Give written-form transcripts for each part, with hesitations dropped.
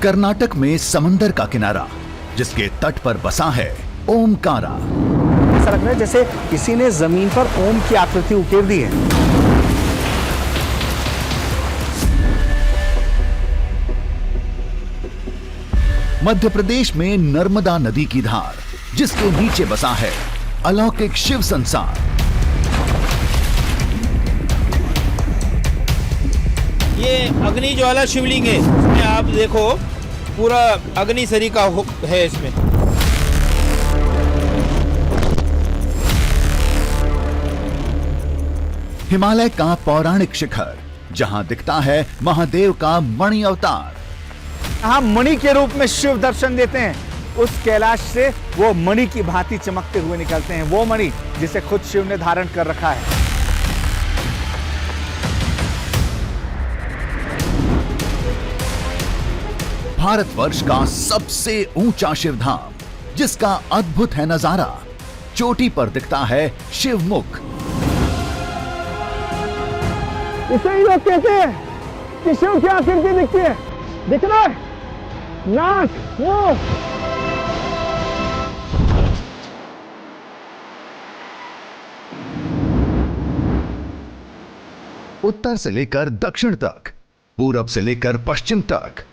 कर्नाटक में समंदर का किनारा जिसके तट पर बसा है ओमकारा। ऐसा लग रहा है जैसे किसी ने जमीन पर ओम की आकृति उकेर दी है। मध्य प्रदेश में नर्मदा नदी की धार जिसके नीचे बसा है अलौकिक शिव संसार। ये अग्नि ज्वाला शिवलिंग है, इसमें आप देखो पूरा अग्नि सरी का है इसमें। हिमालय का पौराणिक शिखर जहां दिखता है महादेव का मणि अवतार। यहाँ मणि के रूप में शिव दर्शन देते हैं। उस कैलाश से वो मणि की भांति चमकते हुए निकलते हैं, वो मणि जिसे खुद शिव ने धारण कर रखा है। भारतवर्ष का सबसे ऊंचा शिवधाम जिसका अद्भुत है नजारा। चोटी पर दिखता है शिवमुख। इसे ही लोग कहते हैं कि शिव की आकृति दिखती है। दिख रहा है नाक, मुंह। उत्तर से लेकर दक्षिण तक, पूरब से लेकर पश्चिम तक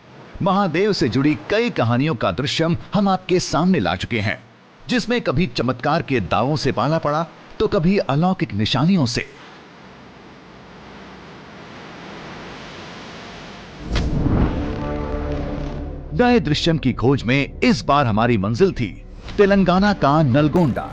महादेव से जुड़ी कई कहानियों का दृश्यम हम आपके सामने ला चुके हैं, जिसमें कभी चमत्कार के दावों से पाला पड़ा तो कभी अलौकिक निशानियों से। नए दृश्यम की खोज में इस बार हमारी मंजिल थी तेलंगाना का नलगोंडा।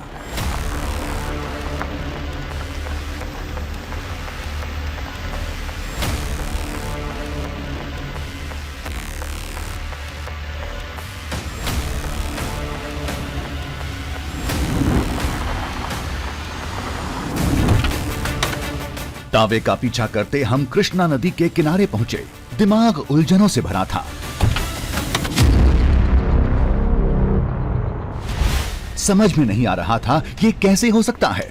दावे का पीछा करते हम कृष्णा नदी के किनारे पहुंचे। दिमाग उलझनों से भरा था। समझ में नहीं आ रहा था ये कैसे हो सकता है,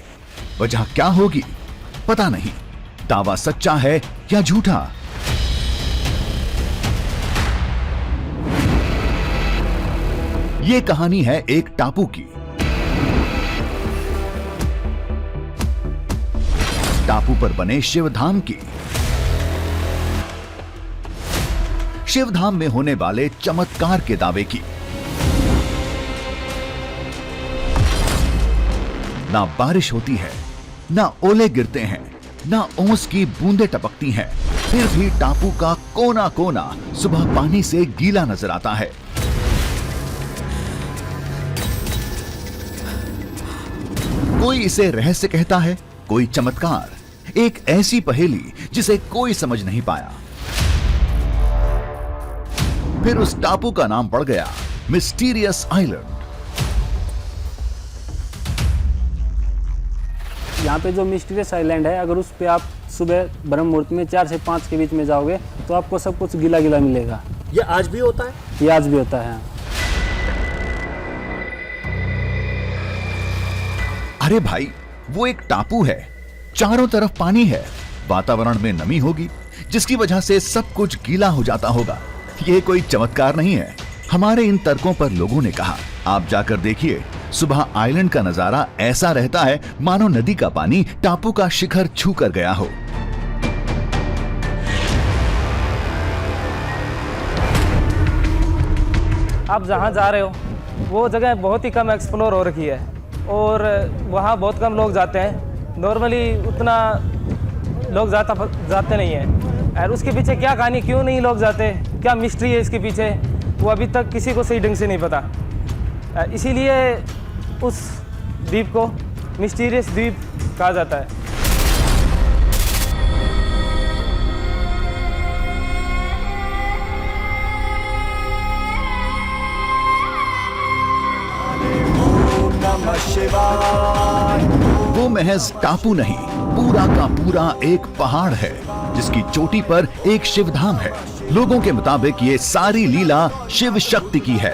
वजह क्या होगी पता नहीं। दावा सच्चा है या झूठा। ये कहानी है एक टापू की। टापू पर बने शिवधाम की। शिवधाम में होने वाले चमत्कार के दावे की। ना बारिश होती है, ना ओले गिरते हैं, ना ओस की बूंदें टपकती हैं, फिर भी टापू का कोना कोना सुबह पानी से गीला नजर आता है। कोई इसे रहस्य कहता है, कोई चमत्कार, एक ऐसी पहेली जिसे कोई समझ नहीं पाया। फिर उस टापू का नाम पड़ गया मिस्टीरियस आइलैंड। यहाँ पे जो मिस्टीरियस आइलैंड है, अगर उस पे आप सुबह ब्रह्म मुहूर्त में 4 से 5 के बीच में जाओगे तो आपको सब कुछ गीला गीला मिलेगा। ये आज भी होता है? ये आज भी होता है। अरे भाई, वो एक टापू है, चारों तरफ पानी है, वातावरण में नमी होगी जिसकी वजह से सब कुछ गीला हो जाता होगा। ये कोई चमत्कार नहीं है। हमारे इन तर्कों पर लोगों ने कहा, आप जाकर देखिए, सुबह आइलैंड का नजारा ऐसा रहता है मानो नदी का पानी टापू का शिखर छू कर गया हो। आप जहाँ जा रहे हो वो जगह बहुत ही कम एक्सप्लोर हो रखी है और वहाँ बहुत कम लोग जाते हैं। नॉर्मली उतना लोग जाते नहीं हैं। और उसके पीछे क्या कहानी, क्यों नहीं लोग जाते, क्या मिस्ट्री है इसके पीछे, वो अभी तक किसी को सही ढंग से नहीं पता। इसीलिए उस द्वीप को मिस्टीरियस द्वीप कहा जाता है। वो महज टापू नहीं, पूरा का पूरा एक पहाड़ है जिसकी चोटी पर एक शिवधाम है। लोगों के मुताबिक ये सारी लीला शिव शक्ति की है।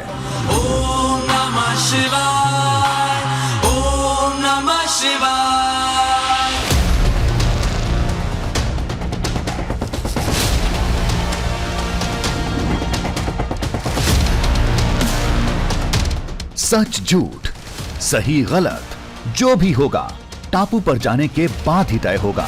ओम नमः शिवाय, ओम नमः शिवाय। सच झूठ, सही गलत, जो भी होगा टापू पर जाने के बाद ही तय होगा।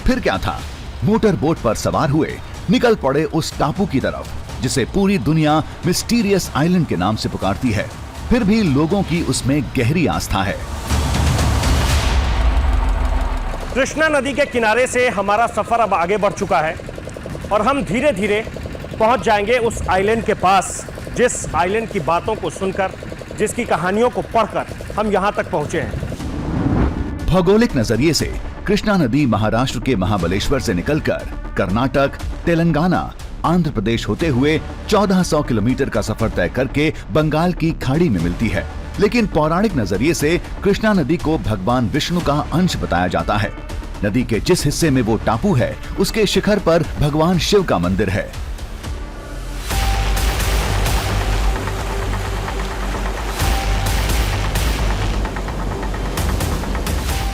फिर क्या था, मोटर बोट पर सवार हुए निकल पड़े उस टापू की तरफ जिसे पूरी दुनिया मिस्टीरियस आइलैंड के नाम से पुकारती है। फिर भी लोगों की उसमें गहरी आस्था है। कृष्णा नदी के किनारे से हमारा सफर अब आगे बढ़ चुका है और हम धीरे धीरे पहुंच जाएंगे उस आइलैंड के पास, जिस आइलैंड की बातों को सुनकर, जिसकी कहानियों को पढ़कर हम यहां तक पहुंचे हैं। भौगोलिक नजरिए से कृष्णा नदी महाराष्ट्र के महाबलेश्वर से निकलकर कर्नाटक, तेलंगाना, आंध्र प्रदेश होते हुए 1400 किलोमीटर का सफर तय करके बंगाल की खाड़ी में मिलती है। लेकिन पौराणिक नजरिए से कृष्णा नदी को भगवान विष्णु का अंश बताया जाता है। नदी के जिस हिस्से में वो टापू है, उसके शिखर पर भगवान शिव का मंदिर है।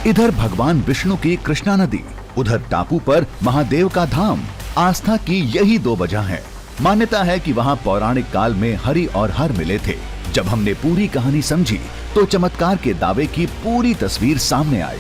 इधर भगवान विष्णु की कृष्णा नदी, उधर टापू पर महादेव का धाम। आस्था की यही दो वजह है। मान्यता है कि वहां पौराणिक काल में हरि और हर मिले थे। जब हमने पूरी कहानी समझी तो चमत्कार के दावे की पूरी तस्वीर सामने आई।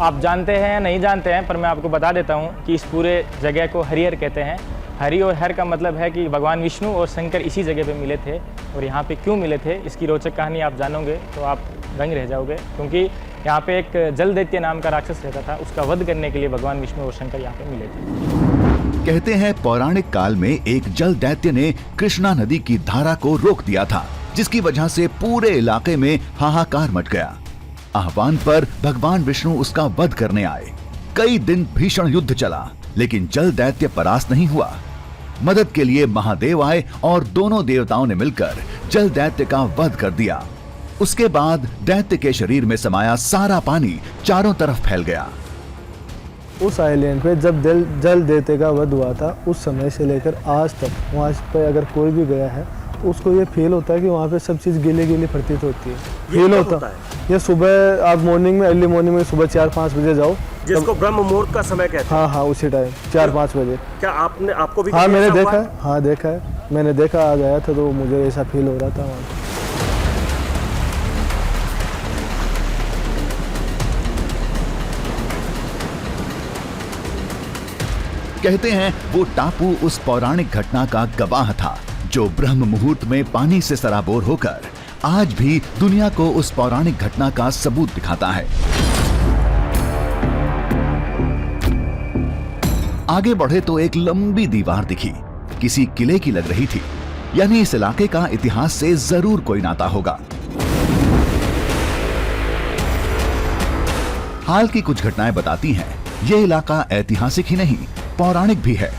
आप जानते हैं या नहीं जानते हैं, पर मैं आपको बता देता हूं कि इस पूरे जगह को हरिहर कहते हैं। हरि और हर का मतलब है कि भगवान विष्णु और शंकर इसी जगह पे मिले थे। और यहाँ पे क्यों मिले थे, इसकी रोचक कहानी आप जानोगे तो आप दंग रह जाओगे, क्योंकि यहाँ पे एक जल दैत्य नाम का राक्षस रहता था। उसका वध करने के लिए भगवान विष्णु और शंकर यहाँ पे मिले थे। कहते हैं पौराणिक काल में एक जल दैत्य ने कृष्णा नदी की धारा को रोक दिया था, जिसकी वजह से पूरे इलाके में हाहाकार मच गया। आह्वान पर भगवान विष्णु उसका वध करने आए। कई दिन भीषण युद्ध चला, लेकिन जल दैत्य परास्त नहीं हुआ। मदद के लिए महादेव आए और दोनों देवताओं ने मिलकर जल दैत्य का वध कर दिया। उसके बाद दैत्य के शरीर में समाया सारा पानी चारों तरफ फैल गया। उस आइलैंड पे जब जल दैत्य का वध हुआ था, उस समय से लेकर आज तक वहाँ पे अगर कोई भी गया है तो उसको ये फील होता है कि वहाँ पे सब चीज़ गीली गीली प्रतीत होती है। फील होता है ये सुबह, आप मॉर्निंग में, अर्ली मॉर्निंग में सुबह 4-5 बजे जाओ, जिसको ब्रह्म मुहूर्त का समय कहते हैं। हाँ, उसी टाइम 4-5 बजे। क्या आपको भी? हाँ, मैंने देखा है। हाँ, देखा है, मैंने देखा, आ गया था तो मुझे ऐसा फील हो रहा था वहाँ। कहते हैं वो टापू उस पौराणिक घटना का गवाह था, जो ब्रह्म मुहूर्त में पानी से सराबोर होकर आज भी दुनिया को उस पौराणिक घटना का सबूत दिखाता है। आगे बढ़े तो एक लंबी दीवार दिखी, किसी किले की लग रही थी। यानी इस इलाके का इतिहास से जरूर कोई नाता होगा। हाल की कुछ घटनाएं बताती हैं, ये इलाका ऐतिहासिक ही नहीं, पौराणिक भी है।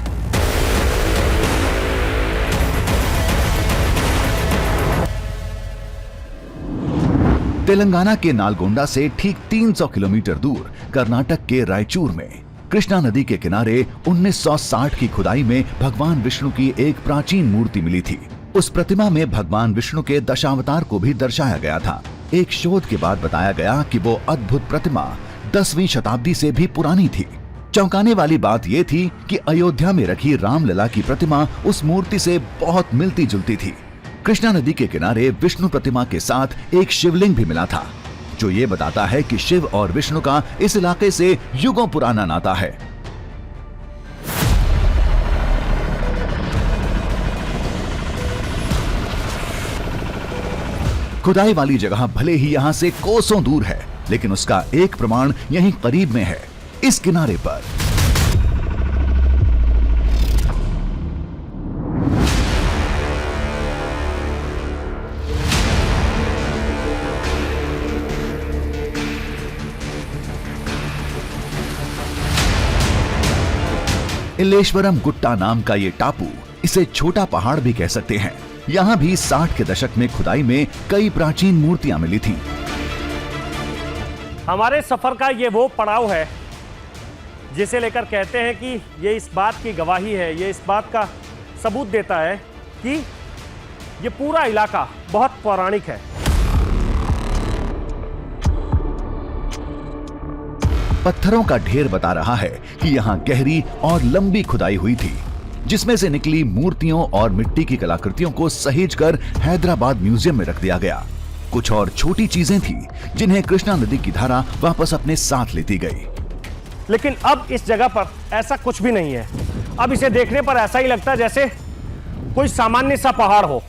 तेलंगाना के नालगोंडा से ठीक 300 किलोमीटर दूर कर्नाटक के रायचूर में कृष्णा नदी के किनारे 1960 की खुदाई में भगवान विष्णु की एक प्राचीन मूर्ति मिली थी। उस प्रतिमा में भगवान विष्णु के दशावतार को भी दर्शाया गया था। एक शोध के बाद बताया गया कि वो अद्भुत प्रतिमा 10वीं शताब्दी से भी पुरानी थी। चौंकाने वाली बात यह थी कि अयोध्या में रखी रामलला की प्रतिमा उस मूर्ति से बहुत मिलती जुलती थी। कृष्णा नदी के किनारे विष्णु प्रतिमा के साथ एक शिवलिंग भी मिला था, जो ये बताता है कि शिव और विष्णु का इस इलाके से युगों पुराना नाता है। खुदाई वाली जगह भले ही यहां से कोसों दूर है, लेकिन उसका एक प्रमाण यहीं करीब में है, इस किनारे पर। इलेश्वरम गुट्टा नाम का ये टापू, इसे छोटा पहाड़ भी कह सकते हैं। यहाँ भी 60 के दशक में खुदाई में कई प्राचीन मूर्तियां मिली थीं। हमारे सफर का ये वो पड़ाव है जिसे लेकर कहते हैं कि ये इस बात की गवाही है, ये इस बात का सबूत देता है कि ये पूरा इलाका बहुत पौराणिक है। पत्थरों का ढेर बता रहा है कि यहाँ गहरी और लंबी खुदाई हुई थी, जिसमें से निकली मूर्तियों और मिट्टी की कलाकृतियों को सहेजकर हैदराबाद म्यूजियम में रख दिया गया। कुछ और छोटी चीजें थी जिन्हें कृष्णा नदी की धारा वापस अपने साथ लेती गई। लेकिन अब इस जगह पर ऐसा कुछ भी नहीं है। अब इसे देखने पर ऐसा ही लगता है जैसे कोई सामान्य सा पहाड़ हो।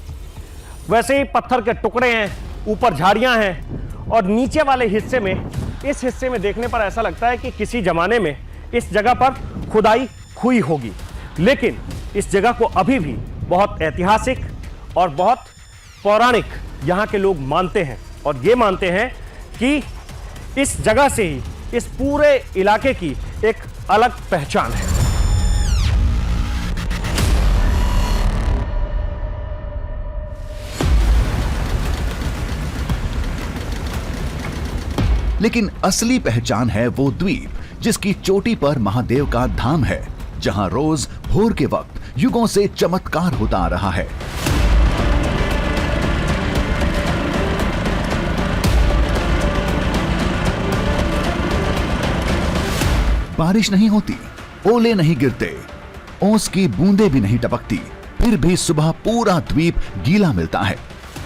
वैसे ही पत्थर के टुकड़े हैं, ऊपर झाड़ियां हैं और नीचे वाले हिस्से में, इस हिस्से में देखने पर ऐसा लगता है कि किसी जमाने में इस जगह पर खुदाई हुई होगी। लेकिन इस जगह को अभी भी बहुत ऐतिहासिक और बहुत पौराणिक यहाँ के लोग मानते हैं और ये मानते हैं कि इस जगह से ही इस पूरे इलाके की एक अलग पहचान है। लेकिन असली पहचान है वो द्वीप जिसकी चोटी पर महादेव का धाम है, जहां रोज भोर के वक्त युगों से चमत्कार होता आ रहा है। बारिश नहीं होती, ओले नहीं गिरते, ओस की बूंदें भी नहीं टपकती, फिर भी सुबह पूरा द्वीप गीला मिलता है।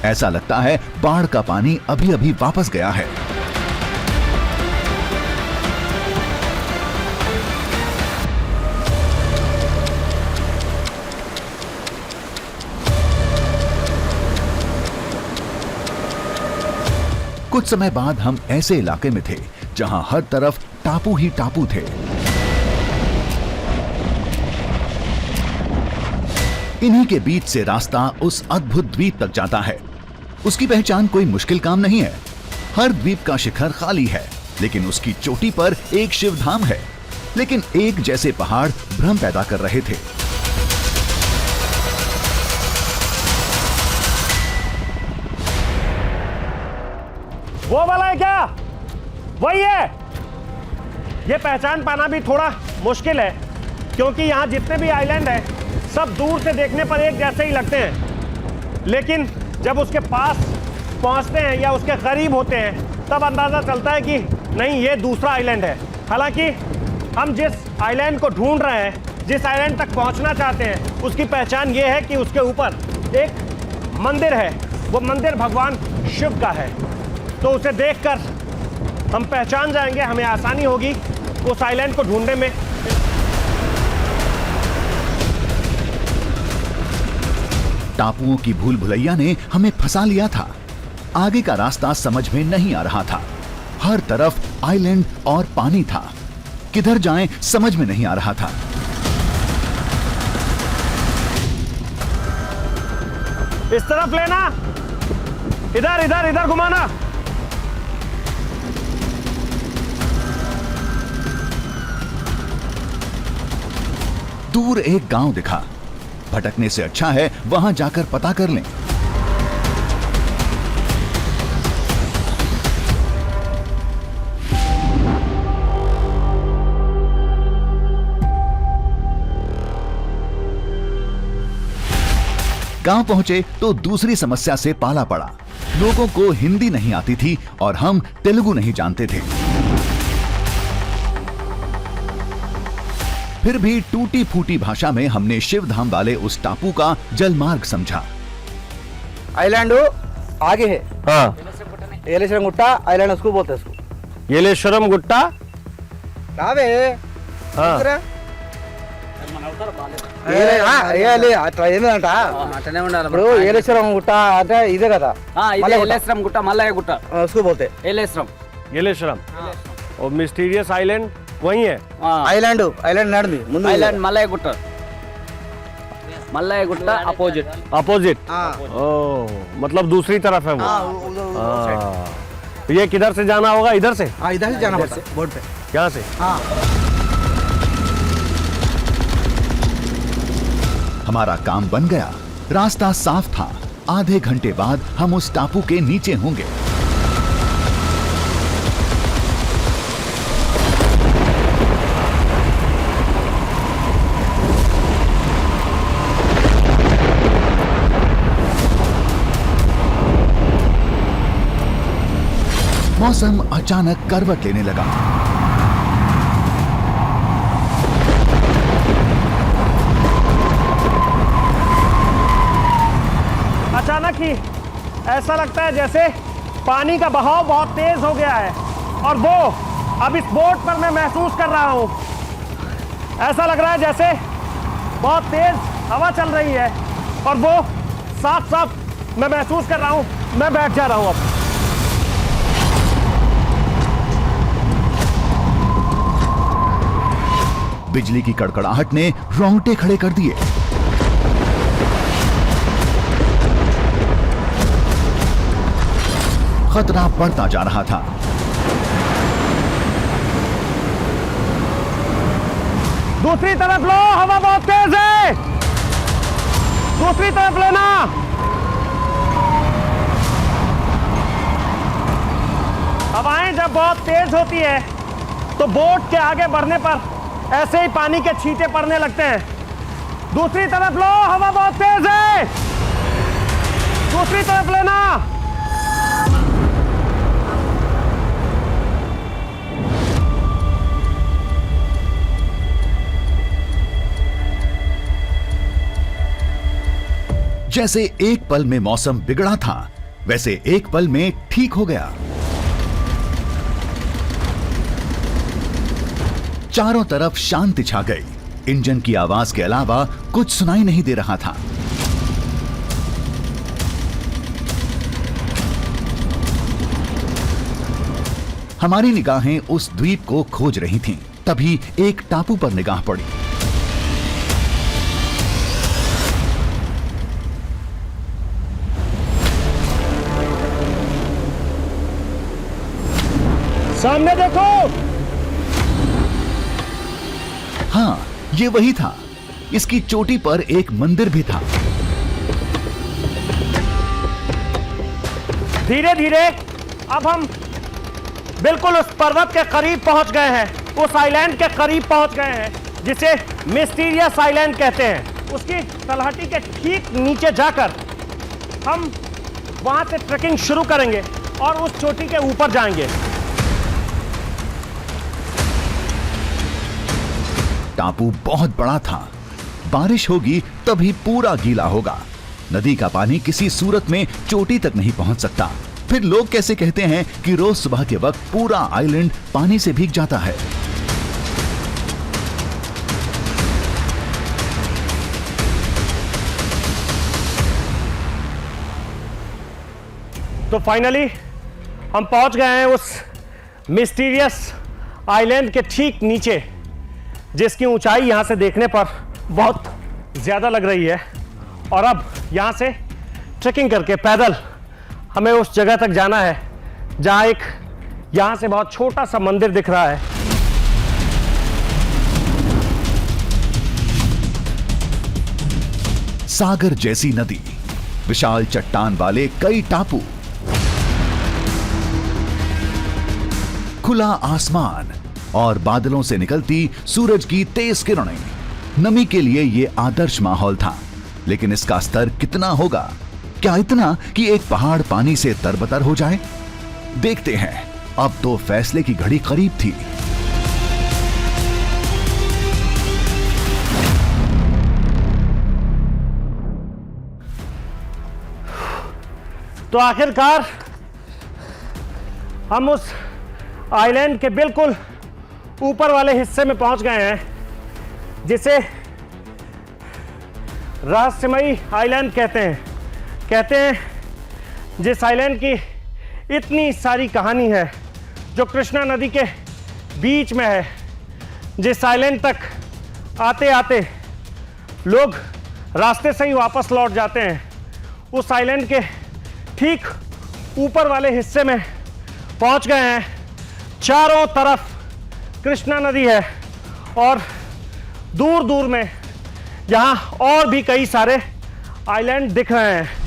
ऐसा लगता है बाढ़ का पानी अभी अभी वापस गया है। कुछ समय बाद हम ऐसे इलाके में थे जहां हर तरफ टापू ही टापू थे। इन्हीं के बीच से रास्ता उस अद्भुत द्वीप तक जाता है। उसकी पहचान कोई मुश्किल काम नहीं है। हर द्वीप का शिखर खाली है, लेकिन उसकी चोटी पर एक शिवधाम है। लेकिन एक जैसे पहाड़ भ्रम पैदा कर रहे थे। वो वाला है क्या? वही है। ये पहचान पाना भी थोड़ा मुश्किल है, क्योंकि यहाँ जितने भी आइलैंड हैं सब दूर से देखने पर एक जैसे ही लगते हैं, लेकिन जब उसके पास पहुँचते हैं या उसके करीब होते हैं तब अंदाज़ा चलता है कि नहीं, ये दूसरा आइलैंड है। हालांकि हम जिस आइलैंड को ढूंढ रहे हैं, जिस आइलैंड तक पहुँचना चाहते हैं, उसकी पहचान ये है कि उसके ऊपर एक मंदिर है। वो मंदिर भगवान शिव का है, तो उसे देखकर हम पहचान जाएंगे, हमें आसानी होगी उस आइलैंड को ढूंढने में। टापुओं की भूल भुलैया ने हमें फंसा लिया था। आगे का रास्ता समझ में नहीं आ रहा था। हर तरफ आइलैंड और पानी था। किधर जाएं समझ में नहीं आ रहा था। इस तरफ लेना, इधर इधर इधर घुमाना। दूर एक गांव दिखा। भटकने से अच्छा है वहां जाकर पता कर लें। गांव पहुंचे तो दूसरी समस्या से पाला पड़ा। लोगों को हिंदी नहीं आती थी और हम तेलुगु नहीं जानते थे। फिर भी टूटी फूटी भाषा में हमने शिवधाम वाले उस टापू का जलमार्ग समझा। आइलैंड आगे है। हाँ, येलेश्वरम गुट्टा आइलैंड उसको बोलते हैं। उसको येलेश्वरम गुट्टा। कावे हाँ, ఇప్పుడు ఏలేశ్వరం గుట్ట అంటే ఇదే కదా ఏలేశ్వరం గుట్ట మల్లయ్య గుట్ట उसको बोलते ఏలేశ్వరం येलेश्वरम। और मिस्टीरियस आइलैंड वही है। ఐలాండ్ ఐలాండ్ నడుంది ముందు ఐలాండ్ మల్లయ్య గుట్ట अपोजिट अपोजिट। ओ, मतलब दूसरी तरफ है वो। ये किधर से जाना होगा? इधर से? हाँ इधर से जाना पड़ता है बोर्ड पे। यहाँ से? हाँ। हमारा काम बन गया। रास्ता साफ था। आधे घंटे बाद हम उस टापू के नीचे होंगे। मौसम अचानक करवट लेने लगा। अचानक ही ऐसा लगता है जैसे पानी का बहाव बहुत तेज हो गया है और वो अब इस बोट पर मैं महसूस कर रहा हूँ। ऐसा लग रहा है जैसे बहुत तेज हवा चल रही है और वो साफ साफ मैं महसूस कर रहा हूँ। मैं बैठ जा रहा हूँ अब। बिजली की कड़कड़ाहट ने रोंगटे खड़े कर दिए। खतरा बढ़ता जा रहा था। दूसरी तरफ लो, हवा बहुत तेज है। दूसरी तरफ लेना। हवाएं जब बहुत तेज होती है तो बोट के आगे बढ़ने पर ऐसे ही पानी के छींटे पड़ने लगते हैं। दूसरी तरफ लो, हवा बहुत तेज है। दूसरी तरफ लेना। जैसे एक पल में मौसम बिगड़ा था, वैसे एक पल में ठीक हो गया। चारों तरफ शांति छा गई। इंजन की आवाज के अलावा कुछ सुनाई नहीं दे रहा था। हमारी निगाहें उस द्वीप को खोज रही थीं। तभी एक टापू पर निगाह पड़ी। सामने देखो। हाँ, ये वही था। इसकी चोटी पर एक मंदिर भी था। धीरे धीरे अब हम बिल्कुल उस पर्वत के करीब पहुंच गए हैं। उस आइलैंड के करीब पहुंच गए हैं जिसे मिस्टीरियस आइलैंड कहते हैं। उसकी तलहटी के ठीक नीचे जाकर हम वहां से ट्रेकिंग शुरू करेंगे और उस चोटी के ऊपर जाएंगे। टापू बहुत बड़ा था। बारिश होगी तभी पूरा गीला होगा। नदी का पानी किसी सूरत में चोटी तक नहीं पहुंच सकता। फिर लोग कैसे कहते हैं कि रोज सुबह के वक्त पूरा आइलैंड पानी से भीग जाता है। तो फाइनली हम पहुंच गए हैं उस मिस्टीरियस आइलैंड के ठीक नीचे, जिसकी ऊंचाई यहां से देखने पर बहुत ज़्यादा लग रही है। और अब यहां से ट्रेकिंग करके पैदल हमें उस जगह तक जाना है जहां एक यहां से बहुत छोटा सा मंदिर दिख रहा है। सागर जैसी नदी, विशाल चट्टान वाले कई टापू, खुला आसमान और बादलों से निकलती सूरज की तेज किरणें। नमी के लिए यह आदर्श माहौल था। लेकिन इसका स्तर कितना होगा? क्या इतना कि एक पहाड़ पानी से तरबतर हो जाए? देखते हैं। अब तो फैसले की घड़ी करीब थी। तो आखिरकार हम उस आइलैंड के बिल्कुल ऊपर वाले हिस्से में पहुंच गए हैं, जिसे रहस्यमयी आइलैंड कहते हैं। जिस आइलैंड की इतनी सारी कहानी है, जो कृष्णा नदी के बीच में है। जिस आइलैंड तक आते आते लोग रास्ते से ही वापस लौट जाते हैं। उस आइलैंड के ठीक ऊपर वाले हिस्से में पहुंच गए हैं। चारों तरफ कृष्णा नदी है और दूर दूर में यहाँ और भी कई सारे आइलैंड दिख रहे हैं।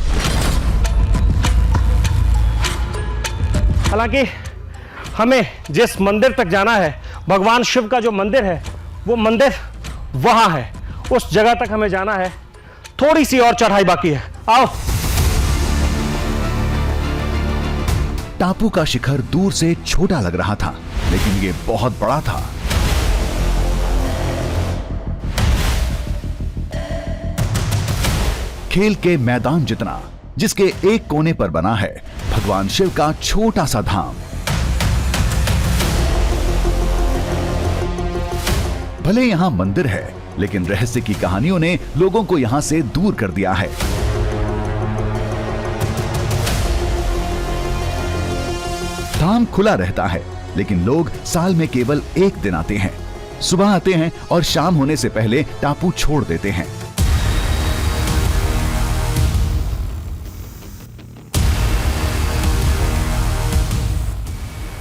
हालांकि हमें जिस मंदिर तक जाना है, भगवान शिव का जो मंदिर है, वो मंदिर वहाँ है। उस जगह तक हमें जाना है। थोड़ी सी और चढ़ाई बाकी है। आओ। टापू का शिखर दूर से छोटा लग रहा था, लेकिन ये बहुत बड़ा था। खेल के मैदान जितना, जिसके एक कोने पर बना है भगवान शिव का छोटा सा धाम। भले यहां मंदिर है, लेकिन रहस्य की कहानियों ने लोगों को यहां से दूर कर दिया है। धाम खुला रहता है, लेकिन लोग साल में केवल एक दिन आते हैं। सुबह आते हैं और शाम होने से पहले टापू छोड़ देते हैं।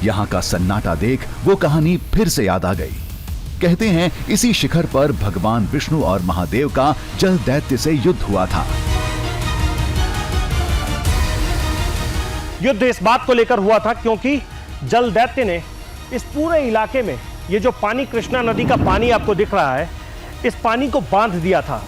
यहां का सन्नाटा देख वो कहानी फिर से याद आ गई। कहते हैं इसी शिखर पर भगवान विष्णु और महादेव का जल दैत्य से युद्ध हुआ था। युद्ध इस बात को लेकर हुआ था क्योंकि जल दैत्य ने इस पूरे इलाके में, ये जो पानी, कृष्णा नदी का पानी आपको दिख रहा है, इस पानी को बांध दिया था,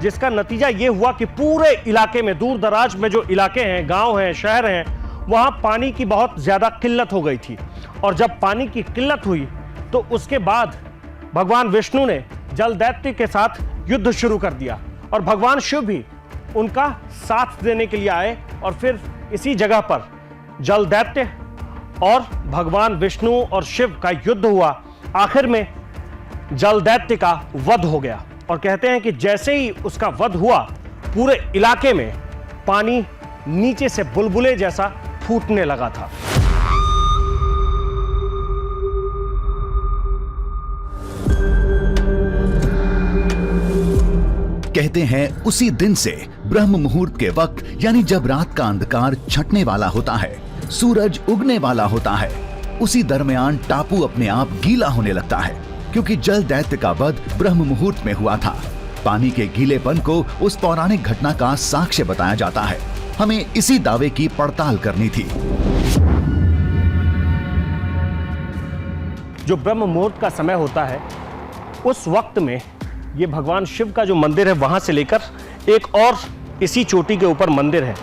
जिसका नतीजा यह हुआ कि पूरे इलाके में, दूर दराज में जो इलाके हैं, गांव हैं, शहर हैं, वहां पानी की बहुत ज्यादा किल्लत हो गई थी। और जब पानी की किल्लत हुई तो उसके बाद भगवान विष्णु ने जल दैत्य के साथ युद्ध शुरू कर दिया और भगवान शिव भी उनका साथ देने के लिए आए और फिर इसी जगह पर जल दैत्य और भगवान विष्णु और शिव का युद्ध हुआ। आखिर में जल दैत्य का वध हो गया और कहते हैं कि जैसे ही उसका वध हुआ, पूरे इलाके में पानी नीचे से बुलबुले जैसा फूटने लगा था। कहते हैं उसी दिन से ब्रह्म मुहूर्त के वक्त, यानी जब रात का अंधकार छंटने वाला होता है, सूरज उगने वाला होता है, उसी दरमियान टापू अपने आप गीला होने लगता है, क्योंकि जल दैत्य का वध ब्रह्म मुहूर्त में हुआ था। पानी के गीलेपन को उस पौराणिक घटना का साक्ष्य बताया जाता है। हमें इसी दावे की पड़ताल करनी थी। जो ब्रह्म मुहूर्त का समय होता है, उस वक्त में ये भगवान शिव का जो मंदिर है, वहां से लेकर एक और इसी चोटी के ऊपर मंदिर है,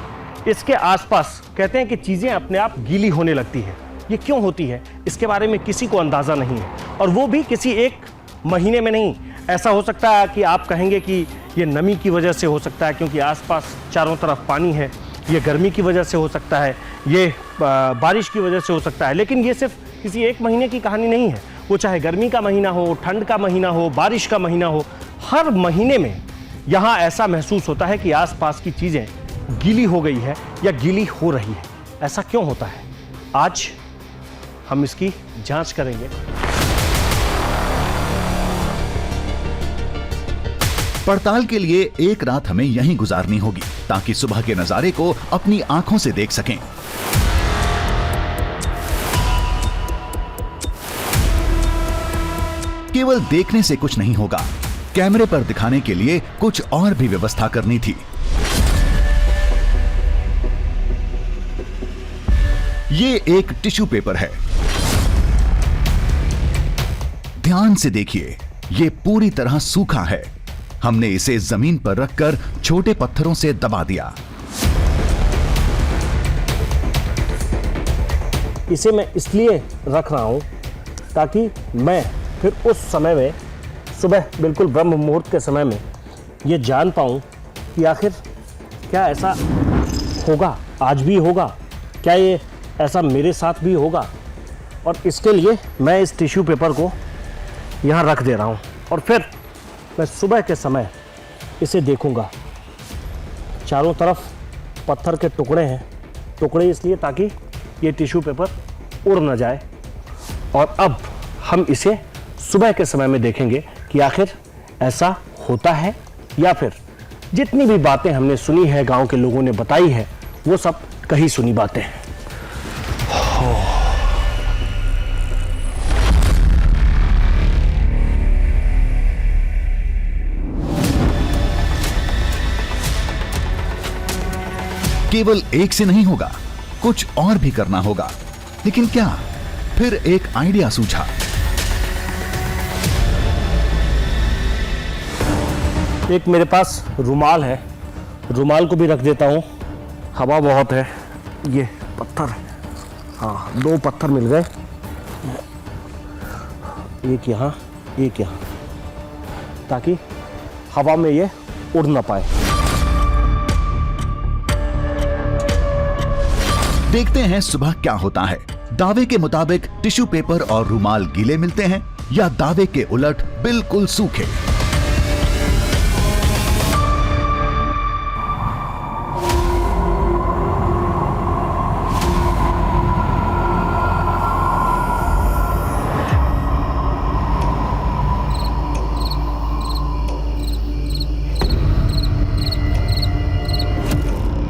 इसके आसपास कहते हैं कि चीजें अपने आप गीली होने लगती है। ये क्यों होती है, इसके बारे में किसी को अंदाजा नहीं है, और वो भी किसी एक महीने में नहीं। ऐसा हो सकता है कि आप कहेंगे कि ये नमी की वजह से हो सकता है, क्योंकि आसपास चारों तरफ पानी है। ये गर्मी की वजह से हो सकता है, ये बारिश की वजह से हो सकता है। लेकिन ये सिर्फ किसी एक महीने की कहानी नहीं है। वो चाहे गर्मी का महीना हो, ठंड का महीना हो, बारिश का महीना हो, हर महीने में यहाँ ऐसा महसूस होता है कि आसपास की चीज़ें गीली हो गई है या गीली हो रही है। ऐसा क्यों होता है, आज हम इसकी जांच करेंगे। पड़ताल के लिए एक रात हमें यहीं गुजारनी होगी, ताकि सुबह के नजारे को अपनी आंखों से देख सकें। केवल देखने से कुछ नहीं होगा, कैमरे पर दिखाने के लिए कुछ और भी व्यवस्था करनी थी। ये एक टिश्यू पेपर है। ध्यान से देखिए, ये पूरी तरह सूखा है। हमने इसे जमीन पर रखकर छोटे पत्थरों से दबा दिया। इसे मैं इसलिए रख रहा हूं ताकि मैं फिर उस समय में, सुबह बिल्कुल ब्रह्म मुहूर्त के समय में, ये जान पाऊं कि आखिर क्या ऐसा होगा, आज भी होगा, क्या ये ऐसा मेरे साथ भी होगा। और इसके लिए मैं इस टिश्यू पेपर को यहाँ रख दे रहा हूँ और फिर मैं सुबह के समय इसे देखूंगा। चारों तरफ पत्थर के टुकड़े हैं, टुकड़े इसलिए ताकि ये टिश्यू पेपर उड़ न जाए। और अब हम इसे सुबह के समय में देखेंगे कि आखिर ऐसा होता है या फिर जितनी भी बातें हमने सुनी है, गांव के लोगों ने बताई है, वो सब कहीं सुनी बातें हैं। केवल एक से नहीं होगा, कुछ और भी करना होगा। लेकिन क्या? फिर एक आइडिया सूझा। एक मेरे पास रुमाल है रुमाल को भी रख देता हूँ, हवा बहुत है। ये पत्थर, हाँ 2 पत्थर मिल गए, एक यहाँ एक यहाँ, ताकि हवा में ये उड़ ना पाए। देखते हैं सुबह क्या होता है। दावे के मुताबिक टिश्यू पेपर और रुमाल गीले मिलते हैं या दावे के उलट बिल्कुल सूखे।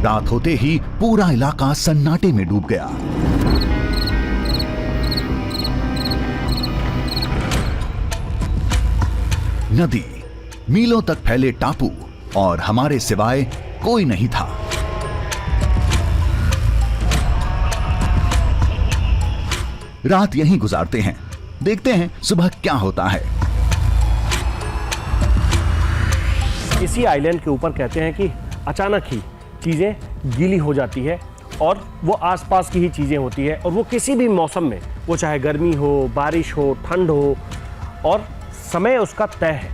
रात होते ही पूरा इलाका सन्नाटे में डूब गया। नदी, मीलों तक फैले टापू और हमारे सिवाय कोई नहीं था। रात यहीं गुजारते हैं, देखते हैं सुबह क्या होता है। इसी आइलैंड के ऊपर कहते हैं कि अचानक ही चीज़ें गीली हो जाती है और वो आसपास की ही चीज़ें होती है, और वो किसी भी मौसम में, वो चाहे गर्मी हो, बारिश हो, ठंड हो, और समय उसका तय है।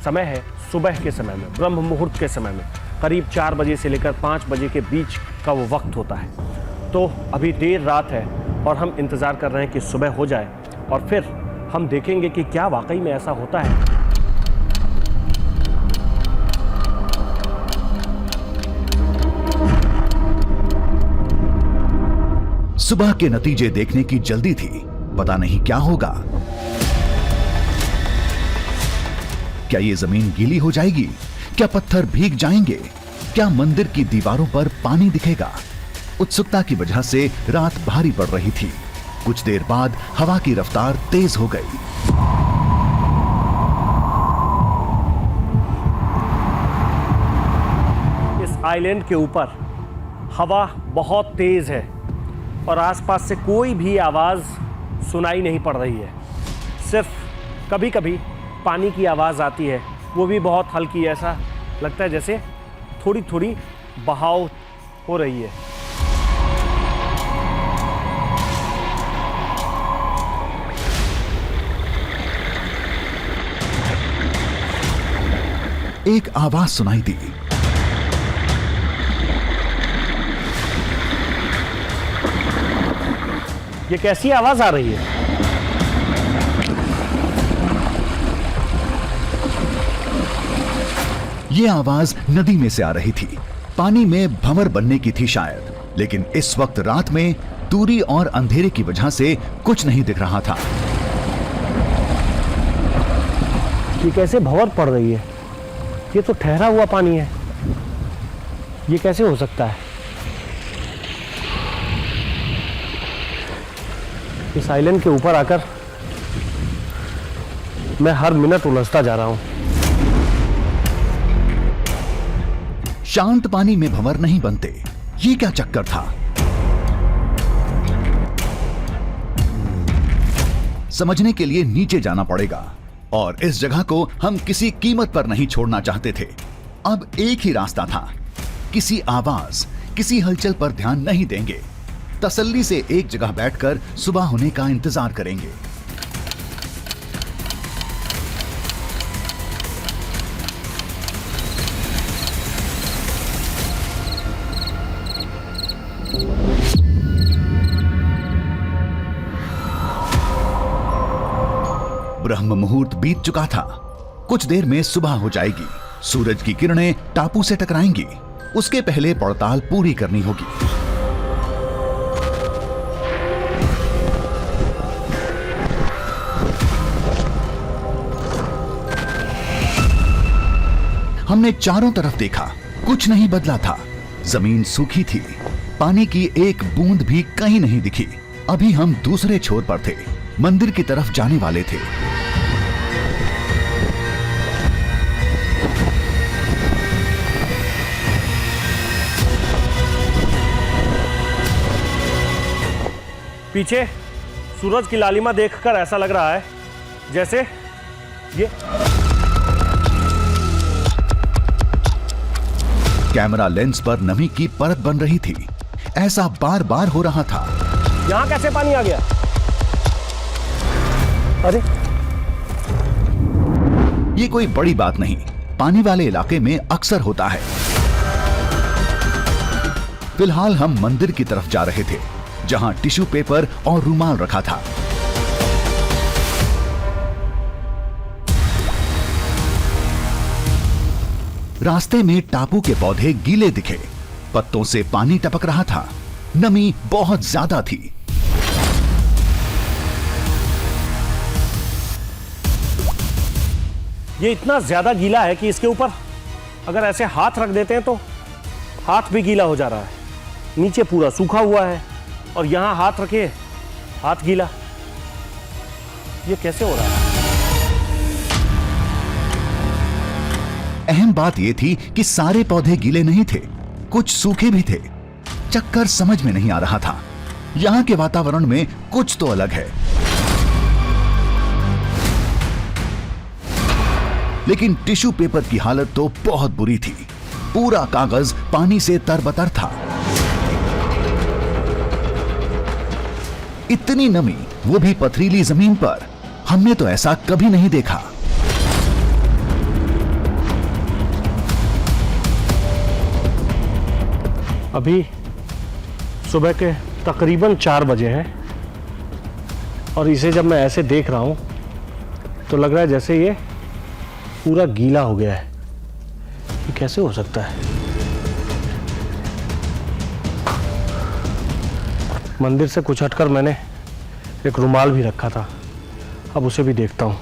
समय है सुबह के समय में, ब्रह्म मुहूर्त के समय में, करीब 4 बजे से लेकर 5 बजे के बीच का वो वक्त होता है। तो अभी देर रात है और हम इंतज़ार कर रहे हैं कि सुबह हो जाए, और फिर हम देखेंगे कि क्या वाकई में ऐसा होता है। सुबह के नतीजे देखने की जल्दी थी, पता नहीं क्या होगा। क्या ये जमीन गीली हो जाएगी? क्या पत्थर भीग जाएंगे? क्या मंदिर की दीवारों पर पानी दिखेगा? उत्सुकता की वजह से रात भारी पड़ रही थी। कुछ देर बाद हवा की रफ्तार तेज हो गई। इस आइलैंड के ऊपर हवा बहुत तेज है और आसपास से कोई भी आवाज़ सुनाई नहीं पड़ रही है। सिर्फ कभी कभी पानी की आवाज़ आती है, वो भी बहुत हल्की, ऐसा लगता है जैसे थोड़ी थोड़ी बहाव हो रही है। एक आवाज सुनाई दी। ये कैसी आवाज आ रही है? ये आवाज नदी में से आ रही थी। पानी में भंवर बनने की थी शायद, लेकिन इस वक्त रात में दूरी और अंधेरे की वजह से कुछ नहीं दिख रहा था। ये कैसे भंवर पड़ रही है? ये तो ठहरा हुआ पानी है, ये कैसे हो सकता है? इस आइलैंड के ऊपर आकर मैं हर मिनट उलझता जा रहा हूं। शांत पानी में भंवर नहीं बनते, ये क्या चक्कर था? समझने के लिए नीचे जाना पड़ेगा, और इस जगह को हम किसी कीमत पर नहीं छोड़ना चाहते थे। अब एक ही रास्ता था, किसी आवाज, किसी हलचल पर ध्यान नहीं देंगे। तसल्ली से एक जगह बैठकर सुबह होने का इंतजार करेंगे। ब्रह्म मुहूर्त बीत चुका था। कुछ देर में सुबह हो जाएगी। सूरज की किरणें टापू से टकराएंगी। उसके पहले पड़ताल पूरी करनी होगी। हमने चारों तरफ देखा, कुछ नहीं बदला था। जमीन सूखी थी, पानी की एक बूंद भी कहीं नहीं दिखी। अभी हम दूसरे छोर पर थे, मंदिर की तरफ जाने वाले थे। पीछे सूरज की लालिमा देखकर ऐसा लग रहा है जैसे ये कैमरा लेंस पर नमी की परत बन रही थी। ऐसा बार बार हो रहा था। यहां कैसे पानी आ गया? अरे ये कोई बड़ी बात नहीं, पानी वाले इलाके में अक्सर होता है। फिलहाल हम मंदिर की तरफ जा रहे थे, जहां टिश्यू पेपर और रुमाल रखा था। रास्ते में टापू के पौधे गीले दिखे, पत्तों से पानी टपक रहा था, नमी बहुत ज्यादा थी। ये इतना ज्यादा गीला है कि इसके ऊपर अगर ऐसे हाथ रख देते हैं तो हाथ भी गीला हो जा रहा है। नीचे पूरा सूखा हुआ है और यहां हाथ रखे हाथ गीला। ये कैसे हो रहा है? अहम बात यह थी कि सारे पौधे गीले नहीं थे, कुछ सूखे भी थे। चक्कर समझ में नहीं आ रहा था। यहां के वातावरण में कुछ तो अलग है। लेकिन टिश्यू पेपर की हालत तो बहुत बुरी थी। पूरा कागज पानी से तरबतर था। इतनी नमी, वो भी पथरीली जमीन पर, हमने तो ऐसा कभी नहीं देखा। अभी सुबह के तकरीबन 4 बजे हैं और इसे जब मैं ऐसे देख रहा हूं तो लग रहा है जैसे ये पूरा गीला हो गया है। ये कैसे हो सकता है? मंदिर से कुछ हटकर मैंने एक रुमाल भी रखा था, अब उसे भी देखता हूं।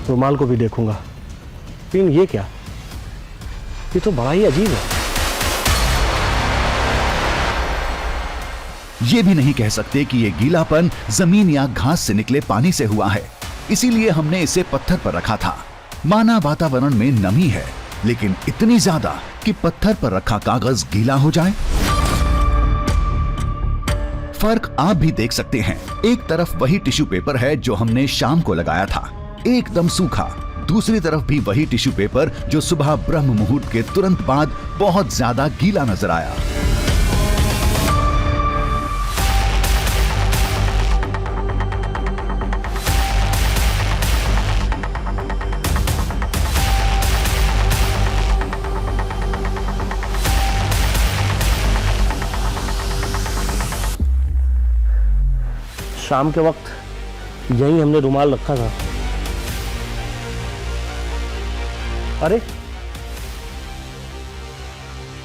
रुमाल को भी देखूंगा, लेकिन ये क्या? ये तो बड़ा ही अजीब है। ये भी नहीं कह सकते कि ये गीलापन जमीन या घास से निकले पानी से हुआ है, इसीलिए हमने इसे पत्थर पर रखा था। माना वातावरण में नमी है, लेकिन इतनी ज्यादा कि पत्थर पर रखा कागज गीला हो जाए। फर्क आप भी देख सकते हैं। एक तरफ वही टिश्यू पेपर है जो हमने शाम को लगाया था, एकदम सूखा। दूसरी तरफ भी वही टिश्यू पेपर जो सुबह ब्रह्म मुहूर्त के तुरंत बाद बहुत ज्यादा गीला नजर आया। शाम के वक्त यहीं हमने रुमाल रखा था। अरे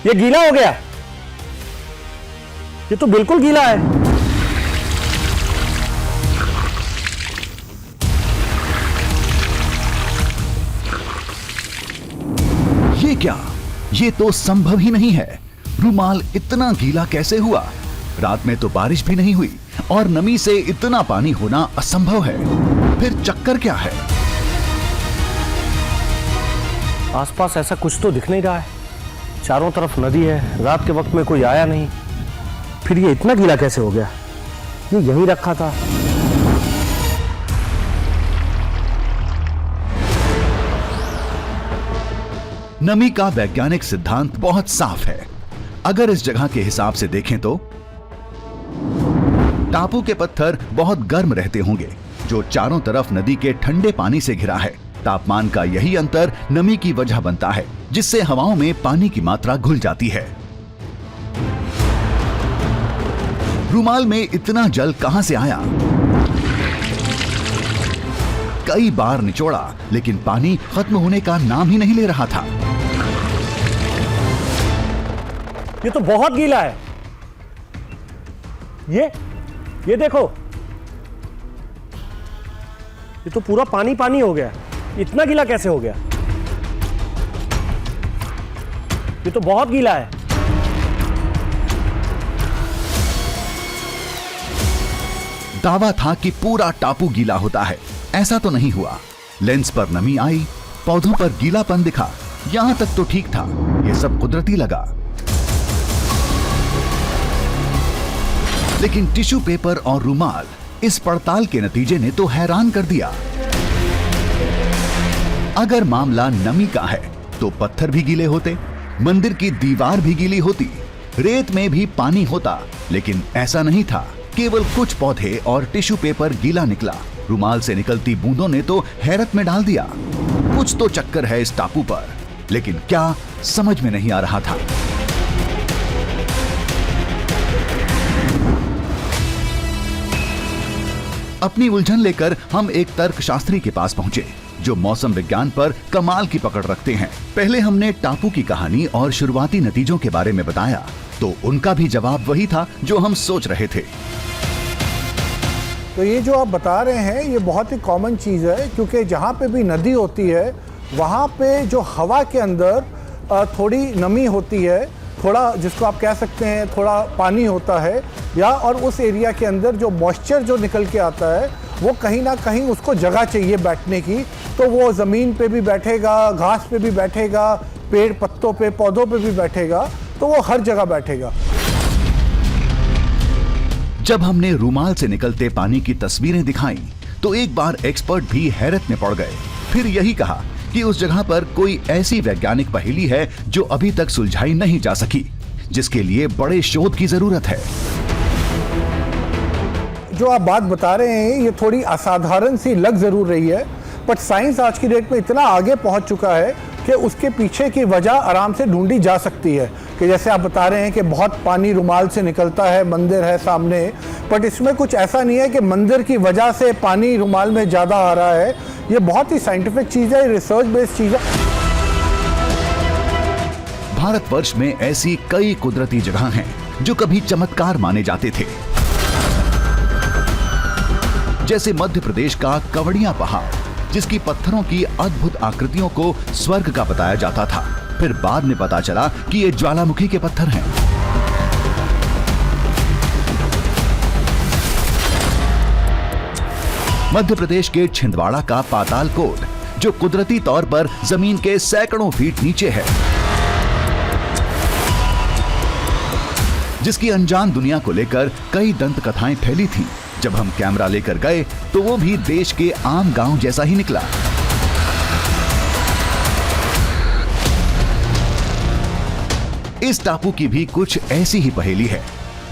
ये गीला हो गया। ये तो बिल्कुल गीला है। ये क्या? ये तो संभव ही नहीं है। रुमाल इतना गीला कैसे हुआ? रात में तो बारिश भी नहीं हुई और नमी से इतना पानी होना असंभव है। फिर चक्कर क्या है? आसपास ऐसा कुछ तो दिख नहीं रहा है। चारों तरफ नदी है, रात के वक्त में कोई आया नहीं। फिर ये इतना गीला कैसे हो गया? ये यहीं रखा था। नमी का वैज्ञानिक सिद्धांत बहुत साफ है। अगर इस जगह के हिसाब से देखें तो टापू के पत्थर बहुत गर्म रहते होंगे, जो चारों तरफ नदी के ठंडे पानी से घिरा है। तापमान का यही अंतर नमी की वजह बनता है, जिससे हवाओं में पानी की मात्रा घुल जाती है। रुमाल में इतना जल कहां से आया? कई बार निचोड़ा, लेकिन पानी खत्म होने का नाम ही नहीं ले रहा था। ये तो बहुत गीला है। ये देखो, ये तो पूरा पानी पानी हो गया। इतना गीला कैसे हो गया? ये तो बहुत गीला है। दावा था कि पूरा टापू गीला होता है। ऐसा तो नहीं हुआ। लेंस पर नमी आई, पौधों पर गीलापन दिखा, यहां तक तो ठीक था। यह सब कुदरती लगा। लेकिन टिश्यू पेपर और रुमाल, इस पड़ताल के नतीजे ने तो हैरान कर दिया। अगर मामला नमी का है तो पत्थर भी गीले होते, मंदिर की दीवार भी गीली होती, रेत में भी पानी होता, लेकिन ऐसा नहीं था। केवल कुछ पौधे और टिश्यू पेपर गीला निकला। रुमाल से निकलती बूंदों ने तो हैरत में डाल दिया। कुछ तो चक्कर है इस टापू पर, लेकिन क्या समझ में नहीं आ रहा था। अपनी उलझन लेकर हम एक तर्कशास्त्री के पास पहुंचे जो मौसम विज्ञान पर कमाल की पकड़ रखते हैं। पहले हमने टापू की कहानी और शुरुआती नतीजों के बारे में बताया तो उनका भी जवाब वही था जो हम सोच रहे थे। तो ये जो आप बता रहे हैं ये बहुत ही कॉमन चीज़ है, क्योंकि जहाँ पे भी नदी होती है वहाँ पे जो हवा के अंदर थोड़ी नमी होती है, थोड़ा जिसको आप कह सकते हैं थोड़ा पानी होता है, या और उस एरिया के अंदर जो मॉइस्चर जो निकल के आता है वो कहीं ना कहीं उसको जगह चाहिए बैठने की, तो वो ज़मीन पे भी बैठेगा, घास पे भी बैठेगा, पेड़ पत्तों पे पौधों पे भी बैठेगा, तो वो हर जगह बैठेगा। जब हमने रूमाल से निकलते पानी की तस्वीरें दिखाई तो एक बार एक्सपर्ट भी हैरत में पड़ गए। फिर यही कहा कि उस जगह पर कोई ऐसी वैज्ञानिक पहेली है जो अभी तक सुलझाई नहीं जा सकी, जिसके लिए बड़े शोध की जरूरत है। जो आप बात बता रहे हैं ये थोड़ी असाधारण सी लग जरूर रही है, बट साइंस आज की डेट में इतना आगे पहुंच चुका है कि उसके पीछे की वजह आराम से ढूंढी जा सकती है। कि जैसे आप बता रहे हैं कि बहुत पानी रुमाल से निकलता है, मंदिर है सामने, बट इसमें कुछ ऐसा नहीं है कि मंदिर की वजह से पानी रुमाल में ज़्यादा आ रहा है। ये बहुत ही साइंटिफिक चीज़ है, रिसर्च बेस्ड चीज़ है। भारतवर्ष में ऐसी कई कुदरती जगह हैं जो कभी चमत्कार माने जाते थे, जैसे मध्य प्रदेश का कवड़िया पहाड़, जिसकी पत्थरों की अद्भुत आकृतियों को स्वर्ग का बताया जाता था। फिर बाद में पता चला कि ये ज्वालामुखी के पत्थर हैं। मध्य प्रदेश के छिंदवाड़ा का पाताल कोट, जो कुदरती तौर पर जमीन के सैकड़ों फीट नीचे है, जिसकी अनजान दुनिया को लेकर कई दंत कथाएं फैली थीं। जब हम कैमरा लेकर गए तो वो भी देश के आम गांव जैसा ही निकला। इस टापू की भी कुछ ऐसी ही पहेली है।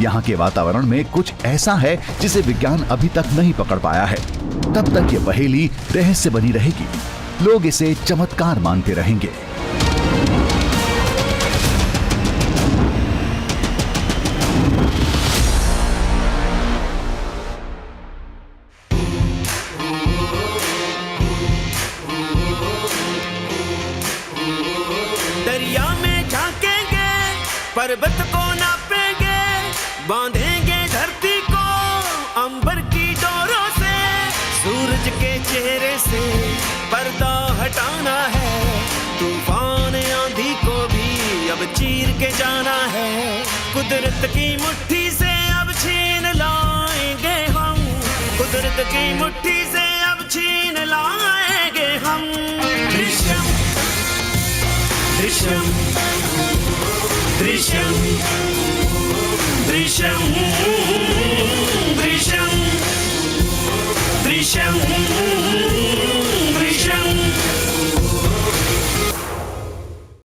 यहाँ के वातावरण में कुछ ऐसा है जिसे विज्ञान अभी तक नहीं पकड़ पाया है। तब तक ये पहेली रहस्य बनी रहेगी, लोग इसे चमत्कार मानते रहेंगे। दरिया में झांकेंगे, पर्वत को नापेंगे, बांधेंगे धरती को अंबर की डोरों से, सूरज के चेहरे से पर्दा हटाना है, तूफान आंधी को भी अब चीर के जाना है, कुदरत की मुट्ठी से अब छीन लाएंगे हम, कुदरत की मुट्ठी से अब छीन लाएंगे हम। दृश्यम दृश्यम दृश्यम दृश्यम दृश्यम दृश्यम